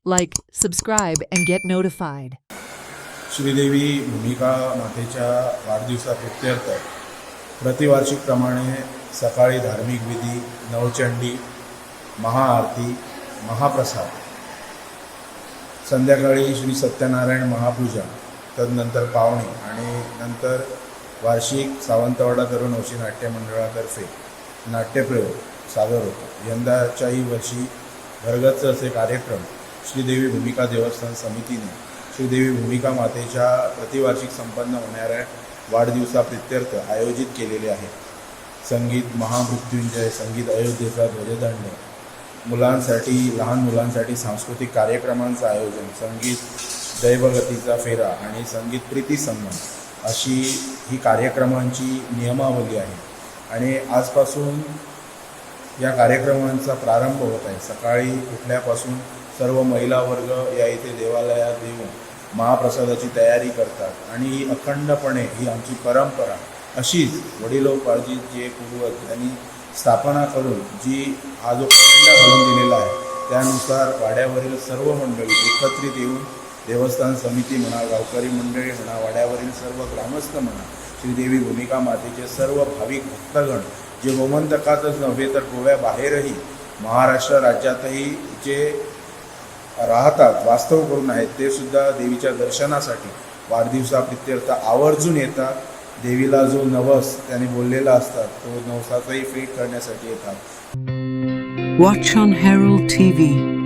Like, subscribe, and get notified. Sridevi भूमिका मातेच्या वाढदिवसाप्रित्यर्थ प्रतिवार्षिकप्रमाणे सकाळी धार्मिक विधी, नवचंडी, महाआरती, महाप्रसाद, संध्याकाळी श्री सत्यनारायण महापूजा, तदनंतर पावणी आणि नंतर वार्षिक सावंतवाडा तरुण हौशी नाट्य मंडळातर्फे नाट्यप्रयोग सादर होतो. यंदाच्याही वर्षी भरगच्च असे कार्यक्रम श्रीदेवी भूमिका देवस्थान समितीने श्रीदेवी भूमिका मातेच्या प्रतिवार्षिक संपन्न होणाऱ्या वाढदिवसाप्रित्यर्थ आयोजित केलेले आहे. संगीत महामृत्युंजय, संगीत अयोध्येचा ध्वजदंड, मुलांसाठी, लहान मुलांसाठी सांस्कृतिक कार्यक्रमांचं आयोजन, संगीत दैवगतीचा फेरा आणि संगीत प्रीती संगम अशी ही कार्यक्रमांची नियमावली आहे. आणि आजपासून या कार्यक्रमांचा प्रारंभ होत आहे. सकाळी उठल्यापासून सर्व महिला वर्ग या इथे देवालयात येऊन महाप्रसादाची तयारी करतात आणि अखंडपणे ही आमची परंपरा अशीच वडिलोपार्जित जे पूर्वज यांनी स्थापना करून जी हा जो खंड घालून दिलेला आहे त्यानुसार वाड्यावरील सर्व मंडळी एकत्रित येऊन देवस्थान समिती म्हणा, गावकरी मंडळी म्हणा, वाड्यावरील सर्व ग्रामस्थ म्हणा, श्रीदेवी भूमिका मातेचे सर्व भाविक भक्तगण जे गोमंतकातच नव्हे तर गोव्याबाहेरही महाराष्ट्र राज्यातही जे राहतात, वास्तव करून आहेत, ते सुद्धा देवीच्या दर्शनासाठी वाढदिवसाप्रित्यर्थ आवर्जून येतात. देवीला जो नवस त्याने बोललेला असतात तो नवसाचाही फेट करण्यासाठी येतात. Watch on Herald TV.